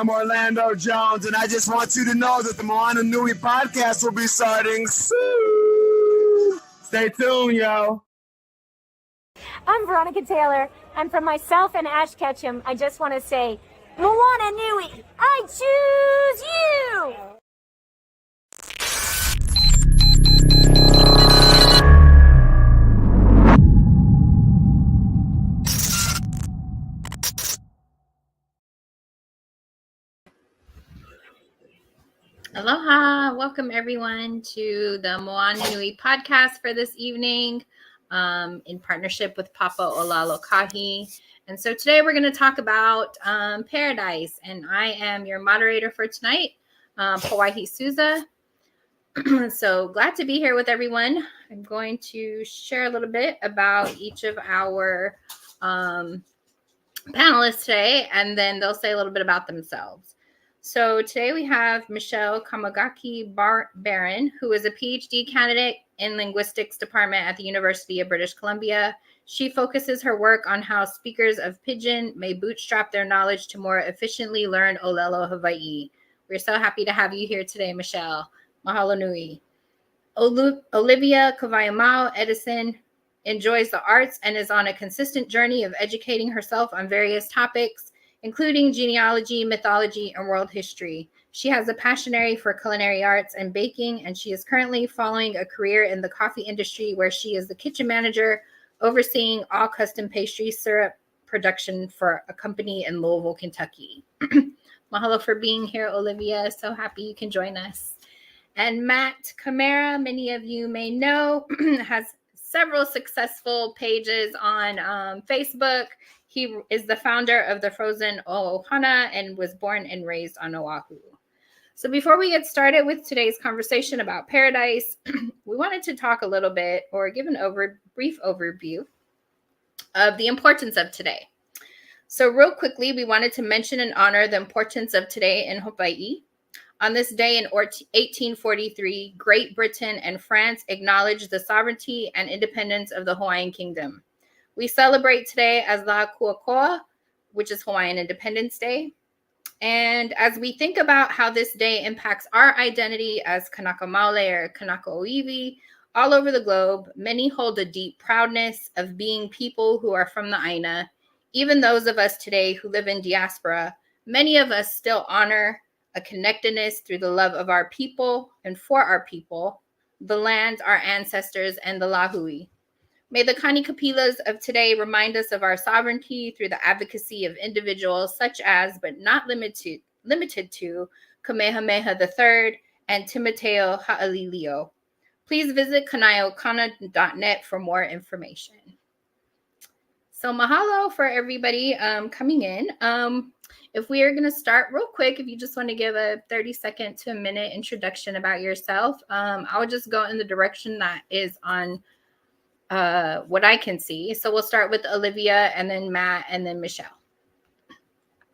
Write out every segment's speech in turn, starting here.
am Orlando Jones, and I just want you to know that the Moana Nui podcast will be starting soon. Stay tuned, yo. I'm Veronica Taylor, and from myself and Ash Ketchum, I just want to say, Moana Nui, I choose you! Aloha, welcome everyone to the Moana Nui podcast for this evening in partnership with Papa Ola Lōkahi. And so today we're going to talk about paradise, and I am your moderator for tonight, Hawaii Souza. So glad to be here with everyone. I'm going to share a little bit about each of our panelists today, and then they'll say a little bit about themselves. So today we have Michelle Kamagaki Barron, who is a PhD candidate in linguistics department at the University of British Columbia. She focuses her work on how speakers of Pidgin may bootstrap their knowledge to more efficiently learn Olelo Hawai'i. We're so happy to have you here today, Michelle. Mahalo nui. Olivia Kavayamau Edison enjoys the arts and is on a consistent journey of educating herself on various topics, including genealogy, mythology, and world history. She has a passion for culinary arts and baking, and she is currently following a career in the coffee industry where she is the kitchen manager, overseeing all custom pastry syrup production for a company in Louisville, Kentucky. Mahalo for being here, Olivia. So happy you can join us. And Matt Camara, many of you may know, has several successful pages on Facebook. He is the founder of the Frozen Ohana and was born and raised on Oahu. So before we get started with today's conversation about paradise, we wanted to talk a little bit or give an brief overview of the importance of today. So real quickly, we wanted to mention and honor the importance of today in Hawaii. On this day in 1843, Great Britain and France acknowledged the sovereignty and independence of the Hawaiian Kingdom. We celebrate today as La Kuakoa, which is Hawaiian Independence Day. And as we think about how this day impacts our identity as Kānaka Maoli or Kānaka Oiwi all over the globe, many hold a deep proudness of being people who are from the Aina. Even those of us today who live in diaspora, many of us still honor a connectedness through the love of our people and for our people, the land, our ancestors, and the lahui. May the Kanikapilas of today remind us of our sovereignty through the advocacy of individuals such as, but not limited to, Kamehameha III and Timoteo Ha'alilio. Please visit kanaeokana.net for more information. So mahalo for everybody coming in. If we are going to start real quick, if you just want to give a 30-second to a minute introduction about yourself, I'll just go in the direction that is on what I can see. So we'll start with Olivia and then Matt and then Michelle.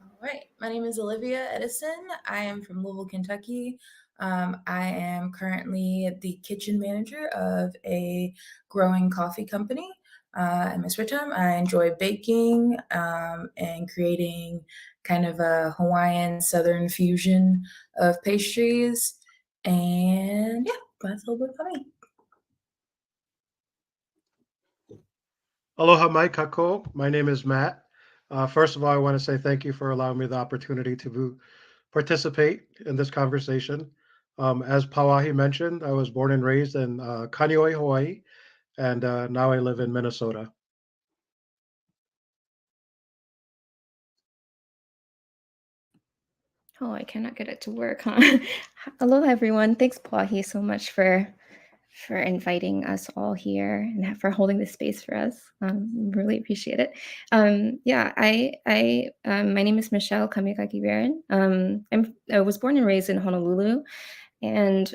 All right. My name is Olivia Edison. I am from Louisville, Kentucky. I am currently the kitchen manager of a growing coffee company. In Miss Richam. I enjoy baking and creating kind of a Hawaiian Southern fusion of pastries. And yeah, that's a little bit about me. Aloha mai kako. My name is Matt. First of all, I want to say thank you for allowing me the opportunity to participate in this conversation. As Pauahi mentioned, I was born and raised in Kaneohe, Hawaii, and now I live in Minnesota. Oh, I cannot get it to work, huh? Aloha, everyone. Thanks, Pauahi, so much for inviting us all here and for holding this space for us. Really appreciate it. Yeah, my name is Michelle Kamikaki Barron. I was born and raised in Honolulu, and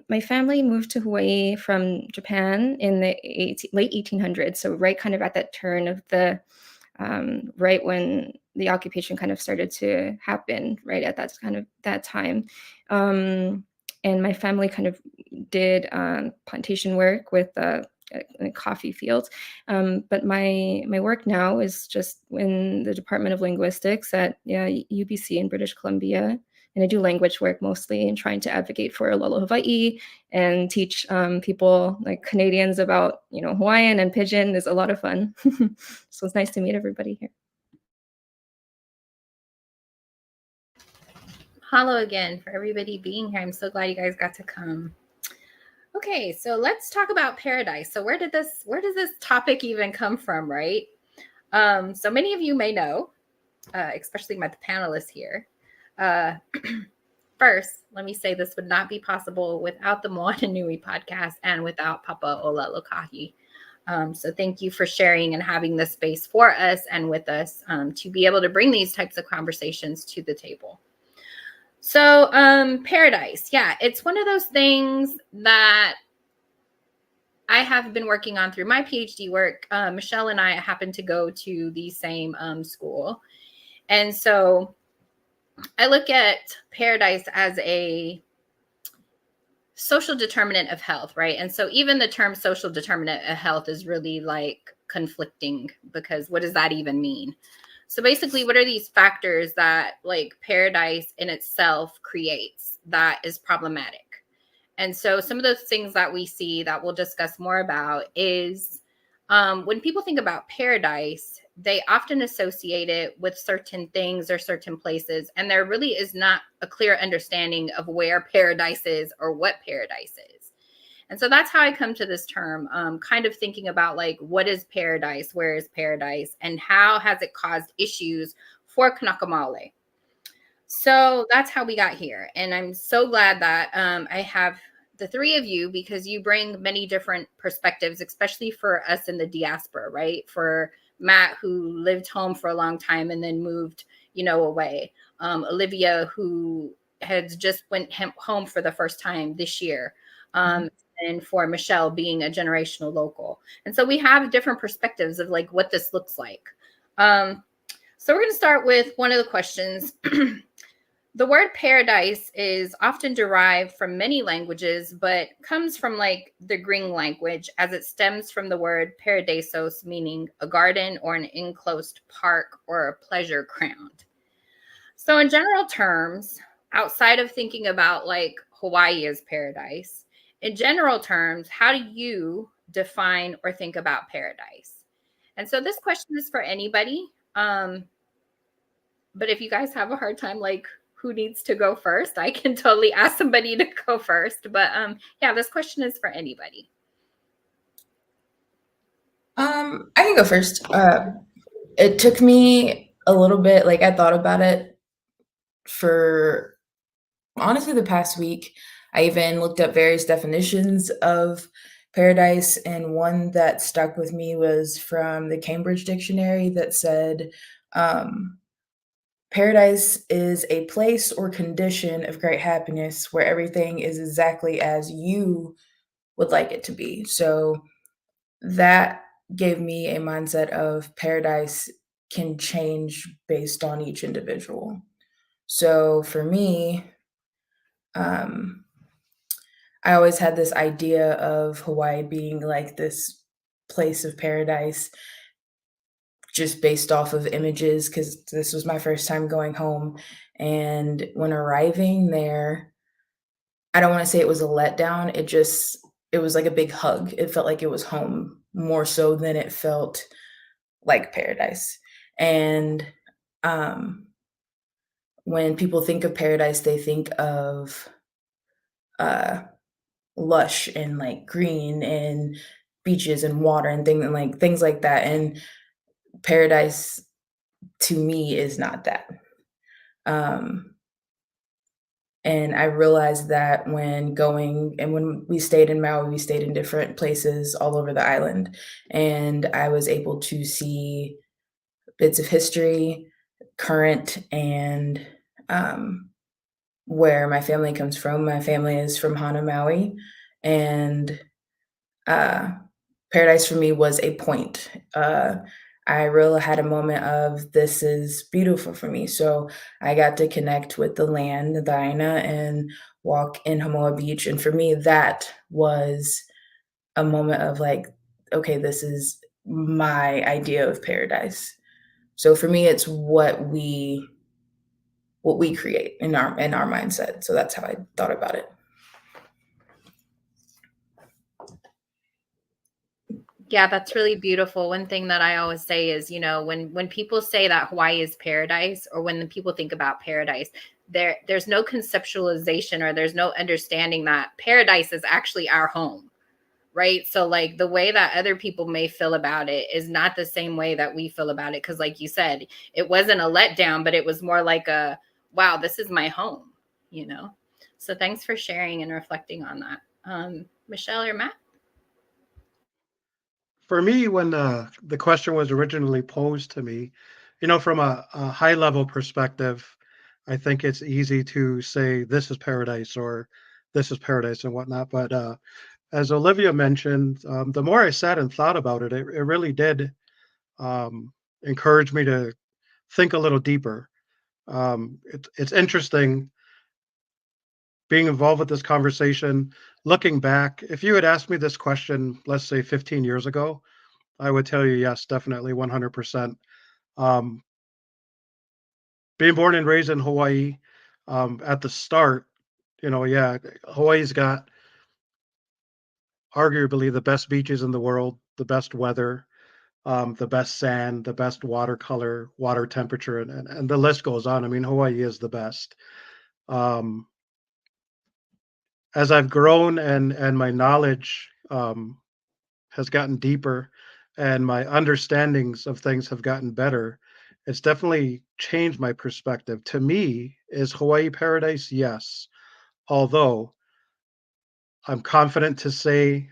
my family moved to Hawaii from Japan in the late 1800s. So right kind of at that turn of the, right when the occupation kind of started to happen, right at that time. And my family kind of did plantation work with coffee field. But my work now is just in the Department of Linguistics at UBC in British Columbia. And I do language work mostly and trying to advocate for Lalo Hawai'i and teach people like Canadians about, Hawaiian and Pidgin is a lot of fun. So it's nice to meet everybody here. Hello again for everybody being here. I'm so glad you guys got to come. Okay, so let's talk about paradise. So where does this topic even come from, right? So many of you may know, especially the panelists here. First, let me say this would not be possible without the Moana Nui podcast and without Papa Ola Lōkahi. So thank you for sharing and having this space for us and with us to be able to bring these types of conversations to the table. So paradise, it's one of those things that I have been working on through my PhD work. Michelle and I happen to go to the same school. And so I look at paradise as a social determinant of health, right? And so even the term social determinant of health is really like conflicting, because what does that even mean? So basically, what are these factors that like paradise in itself creates that is problematic? And so some of those things that we see that we'll discuss more about is when people think about paradise, they often associate it with certain things or certain places. And there really is not a clear understanding of where paradise is or what paradise is. And so that's how I come to this term, kind of thinking about like, what is paradise? Where is paradise? And how has it caused issues for Kānaka Maoli? So that's how we got here. And I'm so glad that I have the three of you, because you bring many different perspectives, especially for us in the diaspora, right? For Matt, who lived home for a long time and then moved, away. Olivia, who had just went home for the first time this year. And for Michelle, being a generational local. And so we have different perspectives of like what this looks like. So we're going to start with one of the questions. The word paradise is often derived from many languages, but comes from like the Greek language, as it stems from the word paradisos, meaning a garden or an enclosed park or a pleasure ground. So in general terms, outside of thinking about like Hawaii as paradise, in general terms, how do you define or think about paradise? And so this question is for anybody. But if you guys have a hard time, like who needs to go first, I can totally ask somebody to go first. But this question is for anybody. I can go first. It took me a little bit, like I thought about it for honestly the past week. I even looked up various definitions of paradise, and one that stuck with me was from the Cambridge Dictionary that said, paradise is a place or condition of great happiness where everything is exactly as you would like it to be. So that gave me a mindset of paradise can change based on each individual. So for me, I always had this idea of Hawaii being like this place of paradise just based off of images, because this was my first time going home. And when arriving there, I don't want to say it was a letdown. It was like a big hug. It felt like it was home more so than it felt like paradise. And when people think of paradise, they think of lush and like green and beaches and water and things like that. And paradise to me is not that. And I realized that when we stayed in Maui, we stayed in different places all over the island. And I was able to see bits of history, current, and where my family comes from. My family is from Hana, Maui. And paradise for me was a point. I really had a moment of, this is beautiful for me. So I got to connect with the land, the Aina, and walk in Hamoa Beach. And for me, that was a moment of like, okay, this is my idea of paradise. So for me, it's what we create in our mindset. So that's how I thought about it. Yeah, that's really beautiful. One thing that I always say is, you know, when people say that Hawaii is paradise, or when the people think about paradise, there's no conceptualization, or there's no understanding that paradise is actually our home, right? So like the way that other people may feel about it is not the same way that we feel about it. Because like you said, it wasn't a letdown, but it was more like a, wow, this is my home, you know? So thanks for sharing and reflecting on that. Michelle or Matt? For me, when the question was originally posed to me, from a high level perspective, I think it's easy to say this is paradise or this is paradise and whatnot. But as Olivia mentioned, the more I sat and thought about it, it really did encourage me to think a little deeper. It's interesting being involved with this conversation. Looking back, if you had asked me this question, let's say 15 years ago, I would tell you yes, definitely 100%. Um, being born and raised in Hawaii, at the start, yeah, Hawaii's got arguably the best beaches in the world, the best weather, the best sand, the best watercolor, water temperature, and the list goes on. I mean, Hawaii is the best. Um, as I've grown and my knowledge has gotten deeper and my understandings of things have gotten better, it's definitely changed my perspective. To me, is Hawaii paradise? Yes. Although I'm confident to say,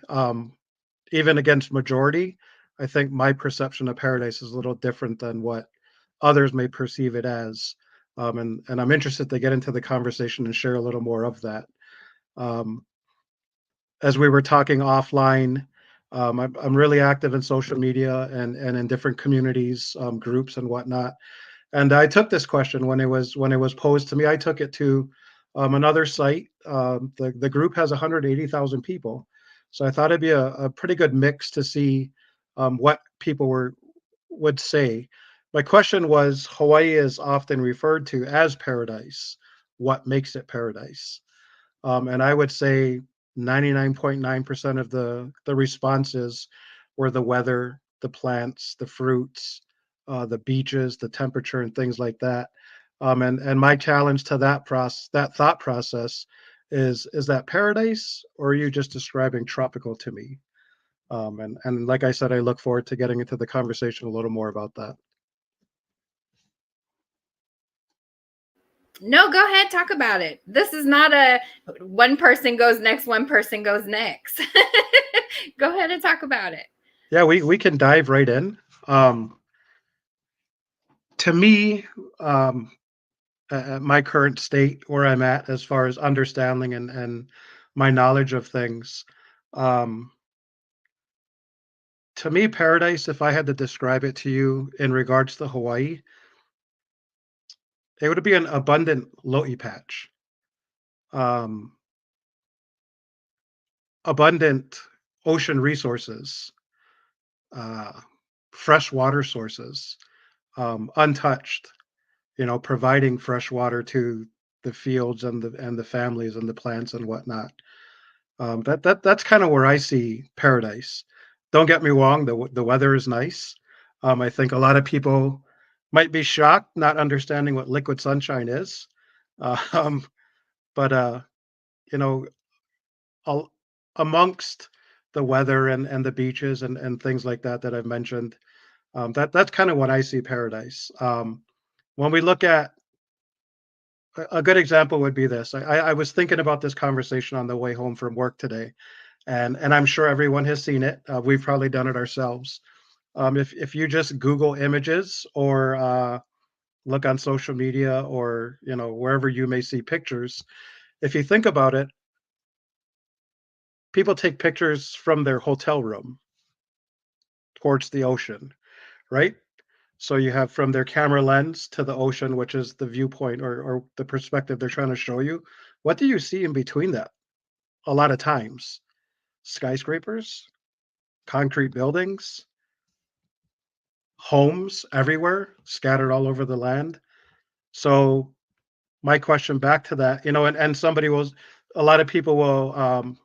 even against majority, I think my perception of paradise is a little different than what others may perceive it as. And I'm interested to get into the conversation and share a little more of that. Um, as we were talking offline, I'm really active in social media and in different communities, groups and whatnot. And I took this question when it was posed to me. I took it to another site. The group has 180,000 people, so I thought it'd be a pretty good mix to see what people would say. My question was: Hawaii is often referred to as paradise. What makes it paradise? And I would say 99.9% of the responses were the weather, the plants, the fruits, the beaches, the temperature, and things like that. And my challenge to that thought process is that paradise, or are you just describing tropical to me? And like I said, I look forward to getting into the conversation a little more about that. No, go ahead, talk about it. This is not a one person goes next, one person goes next. Go ahead and talk about it. Yeah, we can dive right in. To me, at my current state where I'm at as far as understanding and my knowledge of things. Um, to me, paradise, if I had to describe it to you in regards to Hawaii, it would be an abundant lo'i patch, um, abundant ocean resources, uh, fresh water sources, untouched. Providing fresh water to the fields and the families and the plants and whatnot. That's kind of where I see paradise. Don't get me wrong, the weather is nice. I think a lot of people might be shocked not understanding what liquid sunshine is. Um, but you know, al- amongst the weather and the beaches and things like that I've mentioned, that's kind of what I see paradise. When we look at a good example would be this. I was thinking about this conversation on the way home from work today, and I'm sure everyone has seen it. We've probably done it ourselves. If you just Google images or look on social media or wherever you may see pictures, if you think about it, people take pictures from their hotel room towards the ocean, right? So you have from their camera lens to the ocean, which is the viewpoint or the perspective they're trying to show you. What do you see in between that? A lot of times, skyscrapers, concrete buildings, homes everywhere, scattered all over the land. So my question back to that, and somebody will, a lot of people will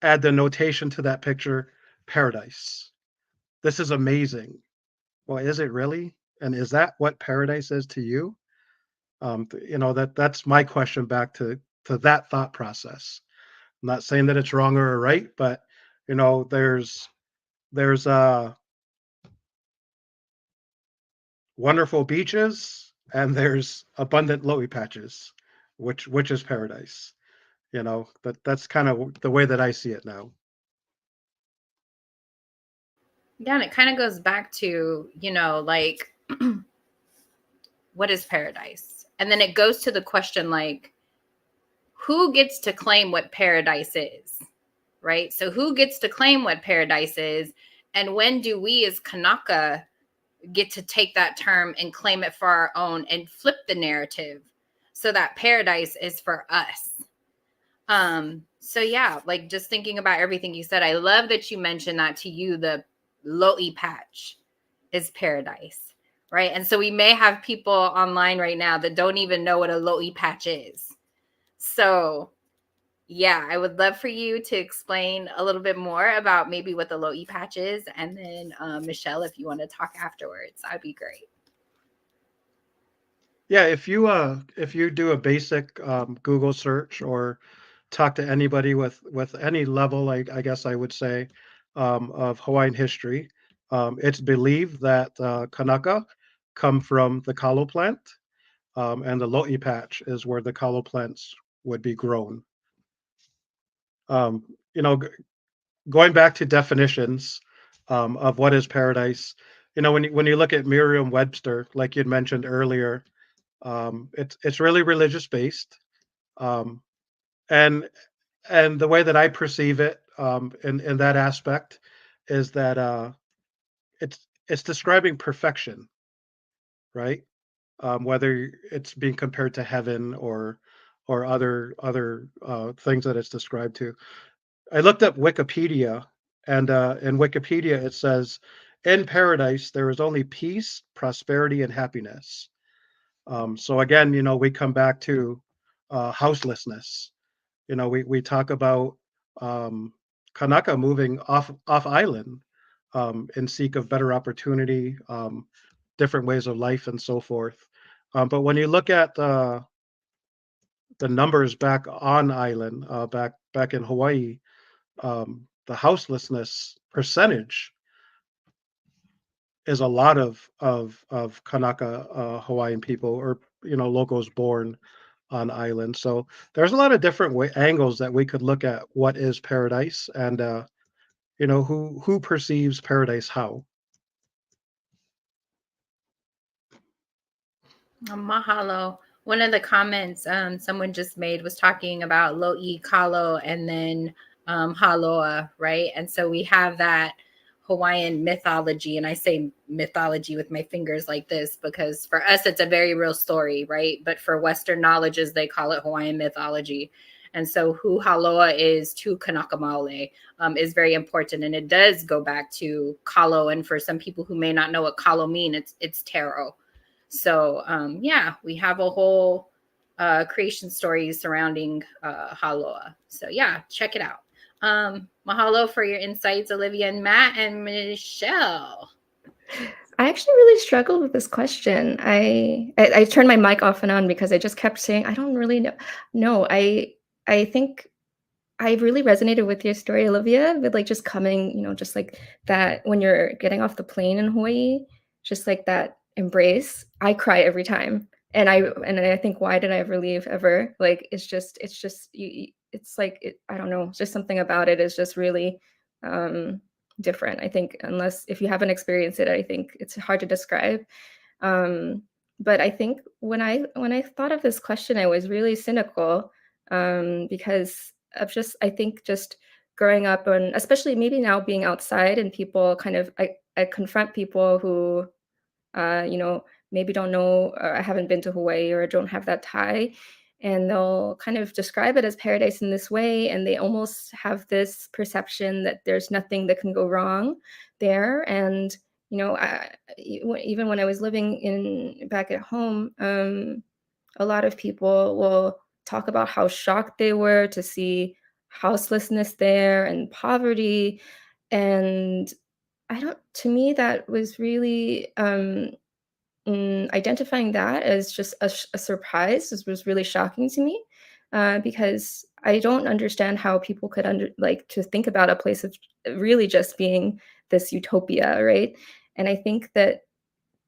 add the notation to that picture, paradise. This is amazing. Well, is it really? And is that what paradise is to you? That's my question back to that thought process. I'm not saying that it's wrong or right, but there's wonderful beaches and there's abundant lo'i patches, which is paradise. That's kind of the way that I see it now. Yeah, and it kind of goes back to, like, what is paradise? And then it goes to the question, like, who gets to claim what paradise is, right? So who gets to claim what paradise is? And when do we as Kānaka get to take that term and claim it for our own and flip the narrative so that paradise is for us? So yeah, like just thinking about everything you said, I love that you mentioned that to you, the lo'i patch is paradise, right? And so we may have people online right now that don't even know what a lo'i patch is. So yeah, I would love for you to explain a little bit more about maybe what the lo'i patch is. And then Michelle, if you want to talk afterwards, that'd be great. Yeah, if you do a basic Google search or talk to anybody with any level, I guess I would say, of Hawaiian history, it's believed that Kānaka come from the kalo plant, and the lo'i patch is where the kalo plants would be grown. Going back to definitions of what is paradise, when you look at Merriam-Webster, like you'd mentioned earlier, it's really religious based, and the way that I perceive it, in that aspect, is that it's describing perfection, right? Whether it's being compared to heaven or other things that it's described to. I looked up Wikipedia, and in Wikipedia it says, "In paradise there is only peace, prosperity, and happiness." So again, we come back to houselessness. We talk about Kānaka moving off island in seek of better opportunity, different ways of life, and so forth. But when you look at the numbers back on island, back in Hawaii, the houselessness percentage is a lot of Kānaka Hawaiian people, or locals born on island. So there's a lot of different angles that we could look at what is paradise, and who perceives paradise how. Mahalo. One of the comments someone just made was talking about lo'i, kalo, and then haloa, right? And so we have that Hawaiian mythology, and I say mythology with my fingers like this because for us it's a very real story, right? But for Western knowledges, they call it Hawaiian mythology. And so who haloa is to Kānaka Maoli is very important, and it does go back to kalo. And for some people who may not know what kalo mean, it's tarot. So yeah, we have a whole creation story surrounding haloa. So yeah, check it out. Mahalo for your insights, Olivia and Matt and Michelle. I actually really struggled with this question. I turned my mic off and on because I just kept saying, I don't really know. No, I think I really resonated with your story, Olivia, with like just coming, just like that when you're getting off the plane in Hawaii, just like that embrace. I cry every time. And I think, why did I ever leave ever? Like, it's just it's like, I don't know, just something about it is just really different. I think if you haven't experienced it, I think it's hard to describe. But I think when I thought of this question, I was really cynical because of I think just growing up, and especially maybe now being outside, and people kind of, I confront people who, maybe don't know, or I haven't been to Hawaii or don't have that tie. and they'll kind of describe it as paradise in this way, and they almost have this perception that there's nothing that can go wrong there. And even when I was living back at home, a lot of people will talk about how shocked they were to see houselessness there and poverty. And to me, that was really identifying that as just a surprise. This was really shocking to me, because I don't understand how people could to think about a place of really just being this utopia, right? And I think that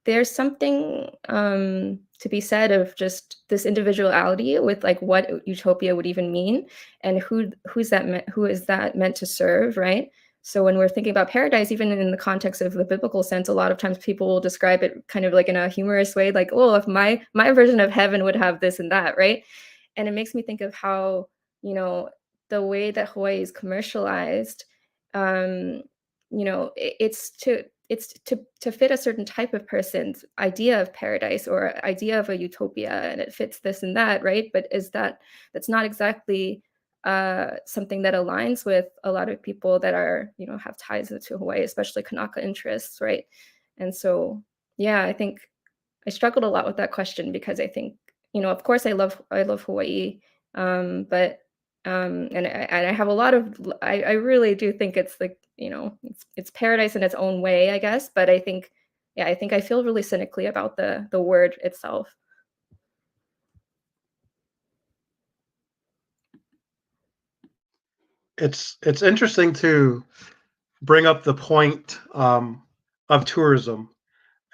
there's something to be said of just this individuality with like what utopia would even mean, and who is that meant to serve, right? So when we're thinking about paradise, even in the context of the biblical sense, a lot of times people will describe it kind of like in a humorous way, like, oh, if my version of heaven would have this and that, right? And it makes me think of how, the way that Hawaii is commercialized, it's to fit a certain type of person's idea of paradise or idea of a utopia, and it fits this and that, right? But that's not exactly something that aligns with a lot of people that are, have ties to Hawaii, especially Kānaka interests, right? And so, yeah, I think I struggled a lot with that question, because I think, of course I love Hawaii, but and I have a lot of, I really do think it's like, it's paradise in its own way, I guess. But I think I feel really cynically about the word itself. It's interesting to bring up the point of tourism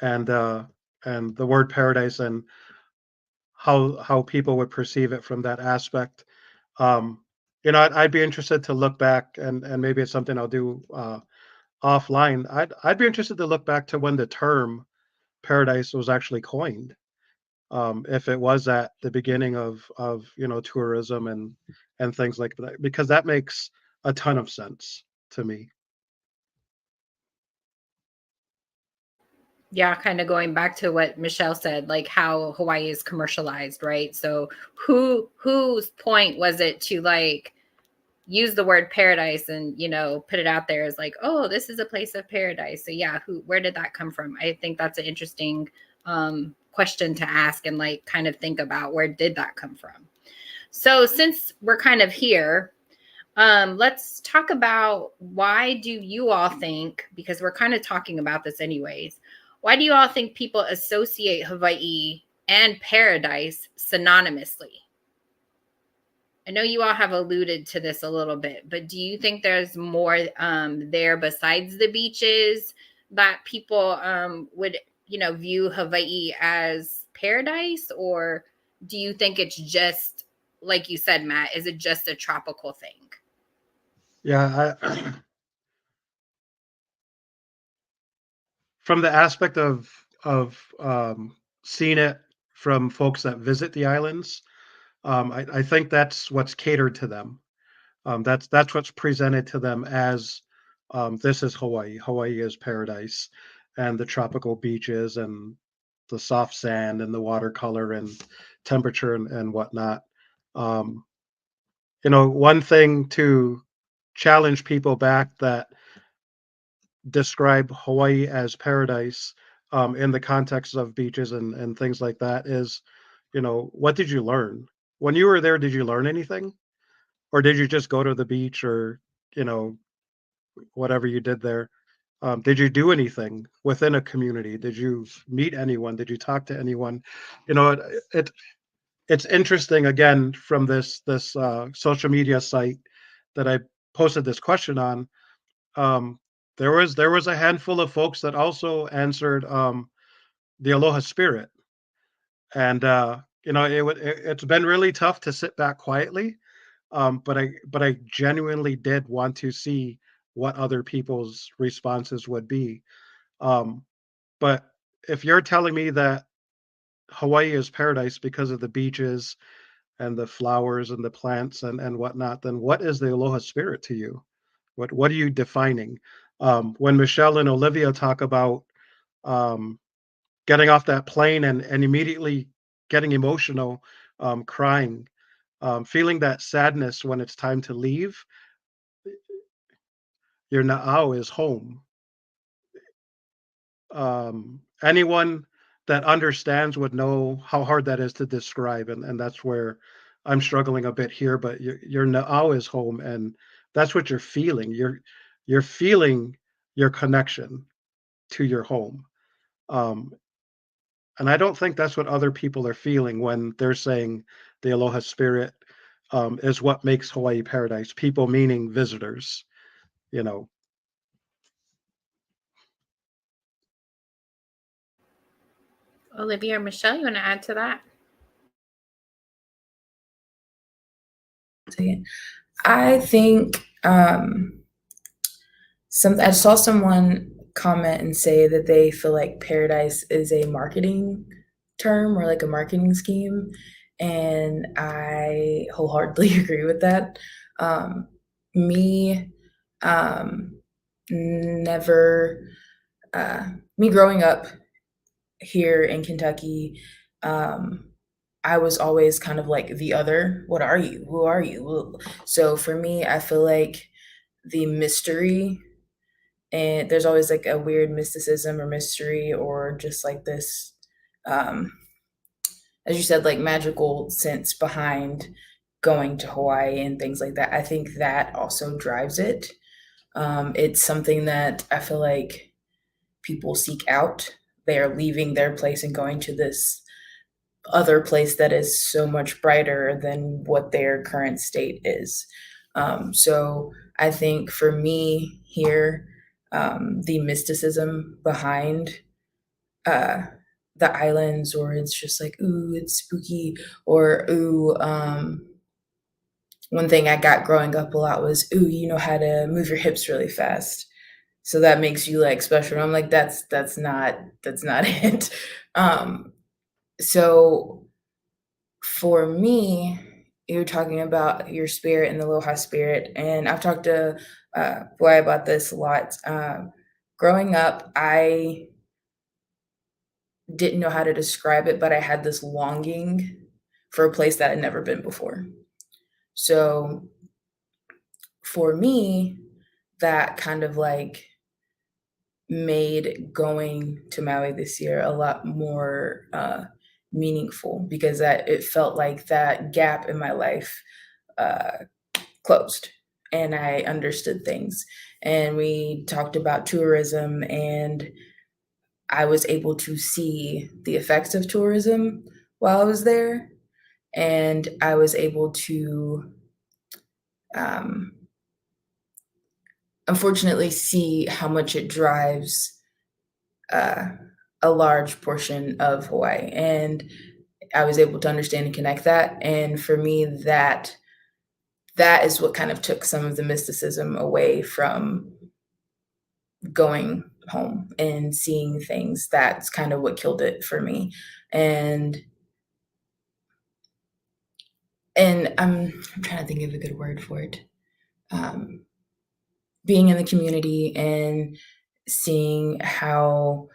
and the word paradise, and how people would perceive it from that aspect. I'd be interested to look back, and maybe it's something I'll do offline. I'd be interested to look back to when the term paradise was actually coined. If it was at the beginning of tourism and things like that, because that makes a ton of sense to me. Yeah, kind of going back to what Michelle said, like how Hawaii is commercialized, right? So whose point was it to like use the word paradise and put it out there as like, oh, this is a place of paradise? So yeah, where did that come from? I think that's an interesting question to ask, and like kind of think about, where did that come from? So since we're kind of here, let's talk about, why do you all think, because we're kind of talking about this anyways, why do you all think people associate Hawaii and paradise synonymously? I know you all have alluded to this a little bit, but do you think there's more there besides the beaches that people would, view Hawaii as paradise? Or do you think it's just, like you said, Matt, is it just a tropical thing? Yeah, from the aspect of seeing it from folks that visit the islands, I think that's what's catered to them. That's what's presented to them as, this is Hawaii. Hawaii is paradise, and the tropical beaches and the soft sand and the watercolor and temperature and whatnot. One thing to challenge people back that describe Hawaii as paradise, in the context of beaches and things like that, is, what did you learn? When you were there, did you learn anything? Or did you just go to the beach, or, whatever you did there? Did you do anything within a community? Did you meet anyone? Did you talk to anyone? It's interesting, again, from this social media site that I posted this question on. There was a handful of folks that also answered the Aloha Spirit, and it's been really tough to sit back quietly, but I genuinely did want to see what other people's responses would be. But if you're telling me that Hawaii is paradise because of the beaches and the flowers and the plants and whatnot, then what is the Aloha Spirit to you? What are you defining? When Michelle and Olivia talk about getting off that plane and immediately getting emotional, crying, feeling that sadness when it's time to leave. Your na'au is home. Anyone that understands would know how hard that is to describe, and that's where I'm struggling a bit here. But your na'au is home, and that's what you're feeling. You're feeling your connection to your home. Um, and I don't think that's what other people are feeling when they're saying the aloha spirit is what makes Hawaii paradise. People meaning visitors, you know. Olivia or Michelle, you want to add to that? I think I saw someone comment and say that they feel like paradise is a marketing term or like a marketing scheme, and I wholeheartedly agree with that. Me never me growing up here in Kentucky, I was always kind of like the other. What are you? Who are you? Well, so for me, I feel like the mystery, and there's always like a weird mysticism or mystery or just like this, as you said, like magical sense behind going to Hawaii and things like that. I think that also drives it. It's something that I feel like people seek out. They are leaving their place and going to this other place that is so much brighter than what their current state is. So I think for me here, the mysticism behind the islands, or it's just like, ooh, it's spooky, or ooh, one thing I got growing up a lot was, ooh, you know how to move your hips really fast. So that makes you like special. And I'm like, that's not it. So for me, you're talking about your spirit and the aloha spirit, and I've talked to Boy about this a lot. Growing up, I didn't know how to describe it, but I had this longing for a place that I'd never been before. So for me, that kind of like made going to Maui this year a lot more meaningful, because it felt like that gap in my life closed, and I understood things. And we talked about tourism, and I was able to see the effects of tourism while I was there, and I was able to unfortunately see how much it drives a large portion of Hawaii. And I was able to understand and connect that. And for me, that is what kind of took some of the mysticism away from going home and seeing things. That's kind of what killed it for me. And I'm trying to think of a good word for it. Being in the community and seeing how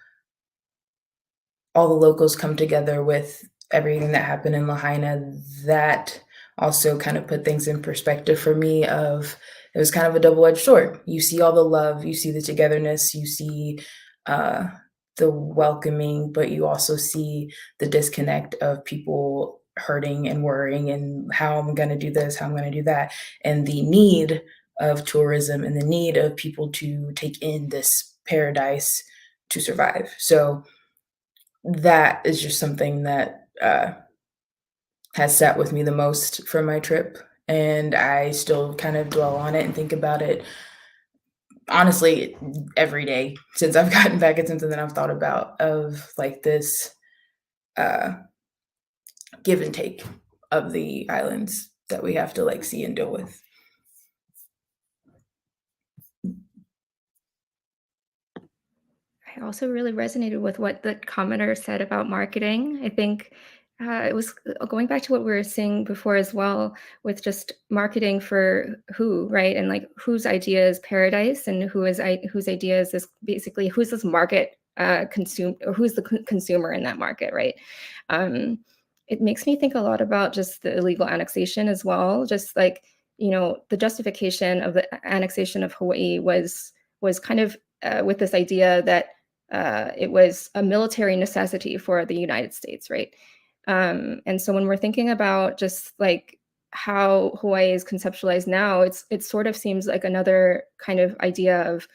all the locals come together with everything that happened in Lahaina, that also kind of put things in perspective for me. Of it was kind of a double-edged sword. You see all the love, you see the togetherness, you see the welcoming, but you also see the disconnect of people hurting and worrying, and how I'm going to do this, how I'm going to do that, and the need of tourism and the need of people to take in this paradise to survive. So that is just something that has sat with me the most from my trip, and I still kind of dwell on it and think about it honestly every day since I've gotten back. It's something that I've thought about, of like this give and take of the islands that we have to like see and deal with. I also really resonated with what the commenter said about marketing. I think it was going back to what we were saying before as well, with just marketing for who, right? And like whose idea is paradise, and whose idea is this, basically who's this market consume, or who's the consumer in that market, right? it makes me think a lot about just the illegal annexation as well. Just like, the justification of the annexation of Hawaii was kind of with this idea that it was a military necessity for the United States, right? And so when we're thinking about just like how Hawaii is conceptualized now, it sort of seems like another kind of idea of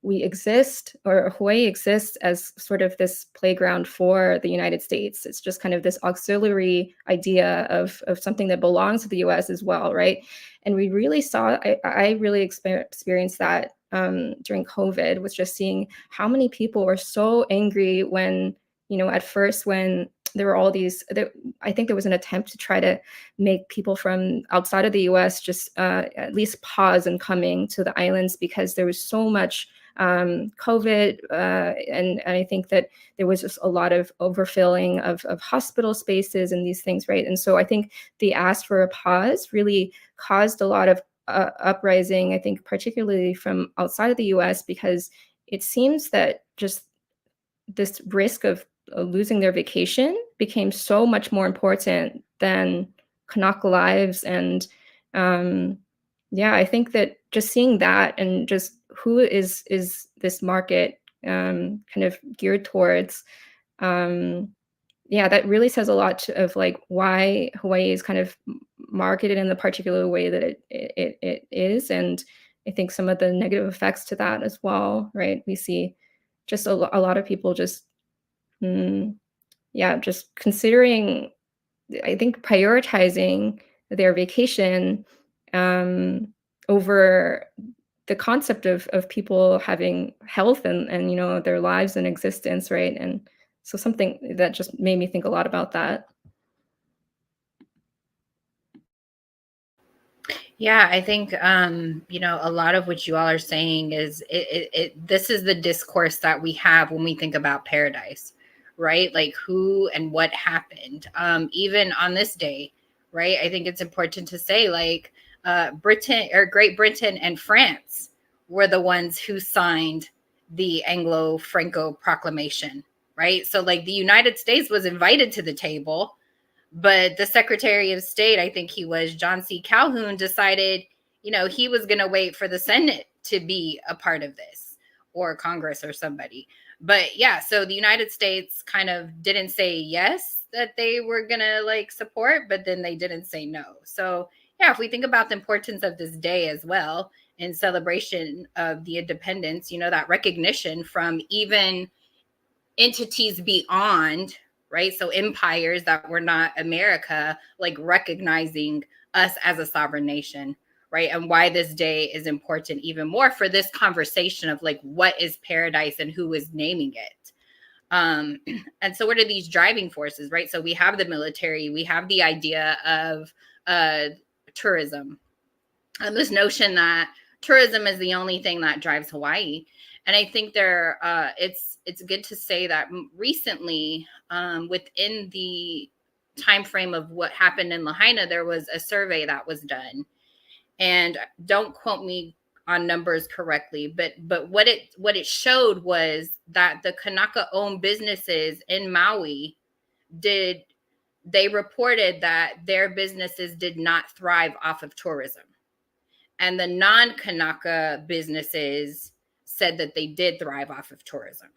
we exist, or Hawaii exists as sort of this playground for the United States. It's just kind of this auxiliary idea of something that belongs to the US as well, right? And we really saw, I really experienced that during COVID, was just seeing how many people were so angry when, at first when there were all these, I think there was an attempt to try to make people from outside of the US just at least pause in coming to the islands, because there was so much COVID. And I think that there was just a lot of overfilling of hospital spaces and these things, right? And so I think the ask for a pause really caused a lot of uprising, I think, particularly from outside of the US, because it seems that just this risk of losing their vacation became so much more important than Kānaka lives. And I think that just seeing that, and just who is this market kind of geared towards, that really says a lot of like why Hawaii is kind of marketed in the particular way that it is. And I think some of the negative effects to that as well, right? We see just a lot of people just just considering, I think, prioritizing their vacation over the concept of people having health and their lives and existence, right? And so something that just made me think a lot about that. Yeah, I think a lot of what you all are saying is this is the discourse that we have when we think about paradise, right? Like who and what happened, even on this day, right? I think it's important to say like Britain, or Great Britain and France were the ones who signed the Anglo-Franco Proclamation, right? So like the United States was invited to the table, but the Secretary of State, I think he was John C. Calhoun, decided, he was going to wait for the Senate to be a part of this, or Congress or somebody. But yeah, so the United States kind of didn't say yes, that they were going to like support, but then they didn't say no. So yeah, if we think about the importance of this day as well, in celebration of the independence, that recognition from even entities beyond, right? So empires that were not America, like recognizing us as a sovereign nation, right? And why this day is important even more for this conversation of like, what is paradise and who is naming it? And so what are these driving forces, right? So we have the military, we have the idea of tourism, this notion that tourism is the only thing that drives Hawaii. And I think it's good to say that recently, within the time frame of what happened in Lahaina, there was a survey that was done. And don't quote me on numbers correctly, but what it showed was that the Kānaka-owned businesses in Maui they reported that their businesses did not thrive off of tourism. And the non-Kānaka businesses said that they did thrive off of tourism,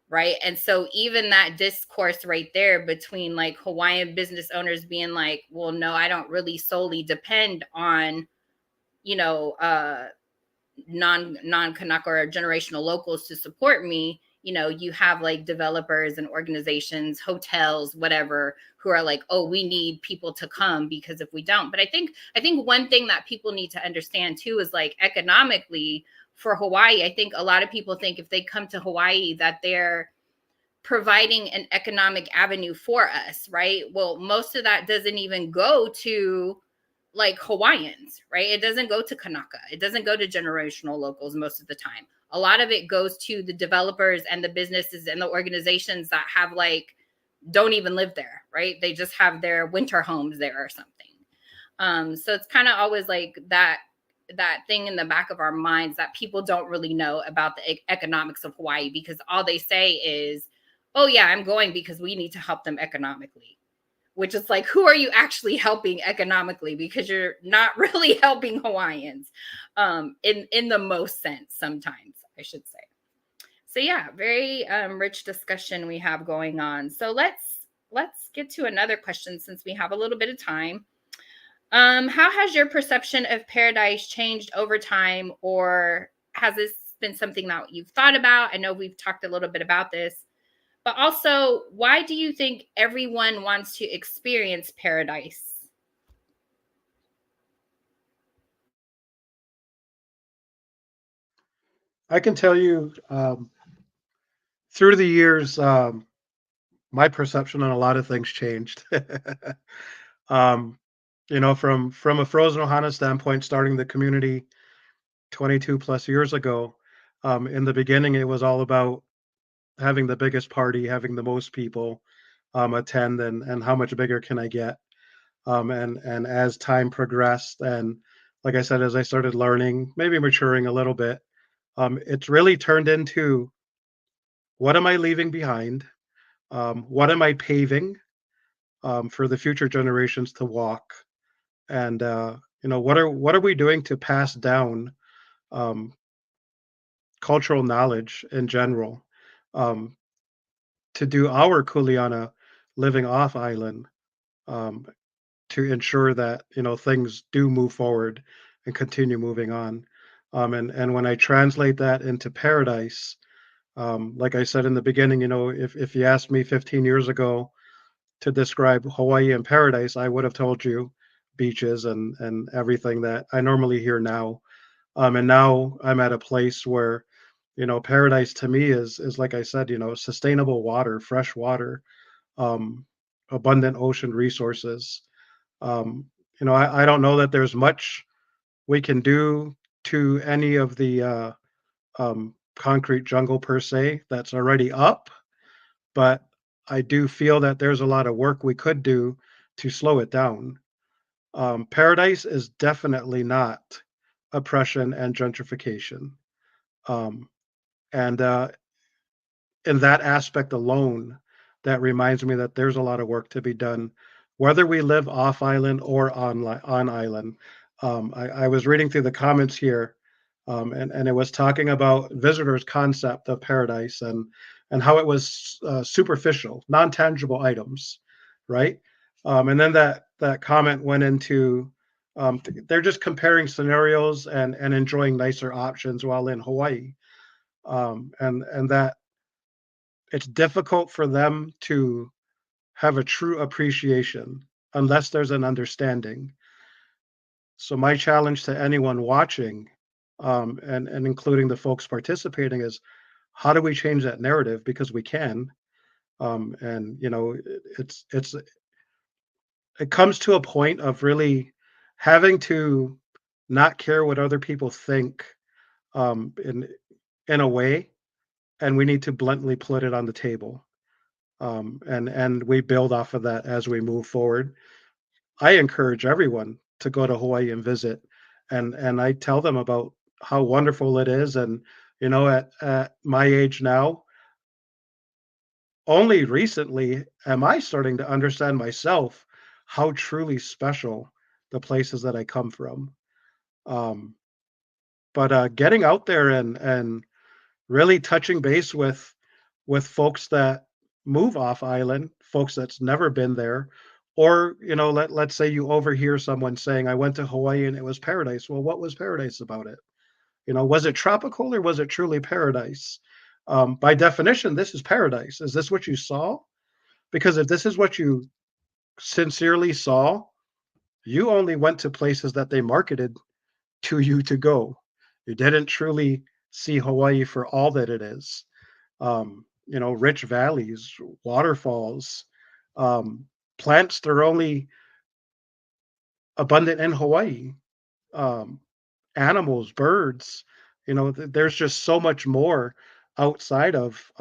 right? And so even that discourse right there between like Hawaiian business owners being like, well, no, I don't really solely depend on, non-Kānaka or generational locals to support me. You have like developers and organizations, hotels, whatever, who are like, oh, we need people to come, because if we don't. But I think one thing that people need to understand too is like economically for Hawaii, I think a lot of people think if they come to Hawaii that they're providing an economic avenue for us, right? Well, most of that doesn't even go to like Hawaiians, right? It doesn't go to Kānaka. It doesn't go to generational locals most of the time. A lot of it goes to the developers and the businesses and the organizations that have like, don't even live there, right? They just have their winter homes there or something. So it's kind of always like that thing in the back of our minds that people don't really know about the economics of Hawaii, because all they say is, oh yeah, I'm going because we need to help them economically. which is like, who are you actually helping economically? Because you're not really helping Hawaiians in the most sense sometimes, I should say. So yeah, very rich discussion we have going on. So let's get to another question since we have a little bit of time. How has your perception of paradise changed over time, or has this been something that you've thought about? I know we've talked a little bit about this, but also, why do you think everyone wants to experience paradise? I can tell you through the years, my perception on a lot of things changed. um, from a frozen ohana standpoint, starting the community 22 plus years ago, in the beginning, it was all about having the biggest party, having the most people attend, and how much bigger can I get? And as time progressed, and like I said, as I started learning, maybe maturing a little bit, it's really turned into, what am I leaving behind? What am I paving for the future generations to walk? And what are we doing to pass down um, cultural knowledge in general, um, to do our kuleana living off island, um, to ensure that things do move forward and continue moving on. And when I translate that into paradise, like I said in the beginning, if you asked me 15 years ago to describe Hawaii and paradise, I would have told you beaches and everything that I normally hear now. And now I'm at a place where, paradise to me is like I said, sustainable water, fresh water, um, abundant ocean resources. Um, I don't know that there's much we can do to any of the concrete jungle per se that's already up, but I do feel that there's a lot of work we could do to slow it down. Paradise is definitely not oppression and gentrification. Um, and in that aspect alone, that reminds me that there's a lot of work to be done, whether we live off island or on island. I was reading through the comments here, and it was talking about visitors' concept of paradise and how it was superficial, non-tangible items, right? And then that comment went into, they're just comparing scenarios and enjoying nicer options while in Hawaii, and that it's difficult for them to have a true appreciation unless there's an understanding. So my challenge to anyone watching, and including the folks participating, is how do we change that narrative? Because we can. And it comes to a point of really having to not care what other people think, in a way, and we need to bluntly put it on the table. And we build off of that as we move forward. I encourage everyone to go to Hawaii and visit, and I tell them about how wonderful it is. And at my age now, only recently am I starting to understand myself how truly special the places that I come from. Um, but getting out there and really touching base with folks that move off island, folks that's never been there, or let's say you overhear someone saying, "I went to Hawaii and it was paradise." Well, what was paradise about it? Was it tropical or was it truly paradise? By definition, this is paradise. Is this what you saw? Because if this is what you sincerely saw, you only went to places that they marketed to you to go. You didn't truly see Hawaii for all that it is. Rich valleys, waterfalls, plants that are only abundant in Hawaii, um, animals, birds. There's just so much more outside of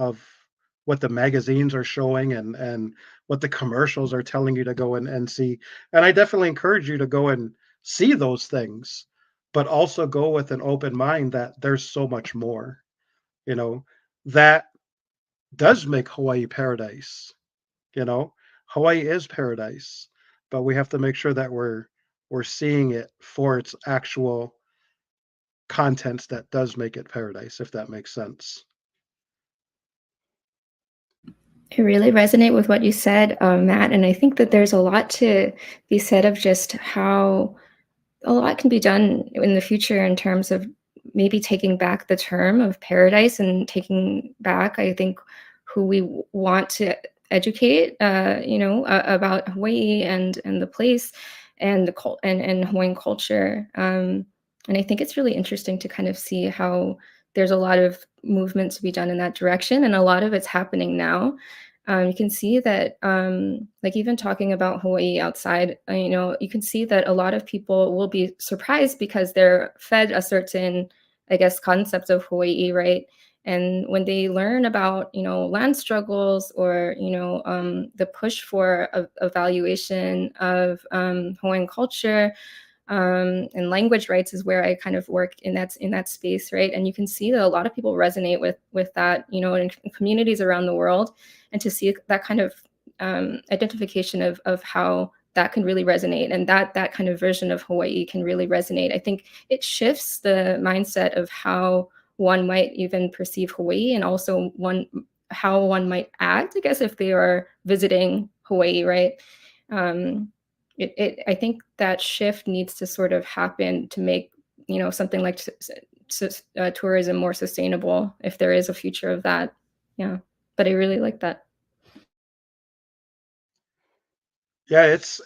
what the magazines are showing and what the commercials are telling you to go and see. And I definitely encourage you to go and see those things, but also go with an open mind that there's so much more, that does make Hawaii paradise. You know, Hawaii is paradise, but we have to make sure that we're seeing it for its actual contents that does make it paradise, if that makes sense. I really resonate with what you said, Matt, and I think that there's a lot to be said of just how a lot can be done in the future in terms of maybe taking back the term of paradise and taking back, I think, who we want to educate, about Hawaii and the place and and Hawaiian culture. And I think it's really interesting to kind of see how there's a lot of movement to be done in that direction, and a lot of it's happening now. You can see that, like even talking about Hawaii outside, you can see that a lot of people will be surprised because they're fed a certain, I guess, concept of Hawaii, right? And when they learn about, land struggles or, the push for a valuation of Hawaiian culture, and language rights is where I kind of work in that space, right? And you can see that a lot of people resonate with that, in communities around the world, and to see that kind of identification of how that can really resonate, and that kind of version of Hawaii can really resonate. I think it shifts the mindset of how one might even perceive Hawaii, and also how one might act, I guess, if they are visiting Hawaii, right? I think that shift needs to sort of happen to make, something like tourism more sustainable, if there is a future of that. Yeah, but I really like that. Yeah, it's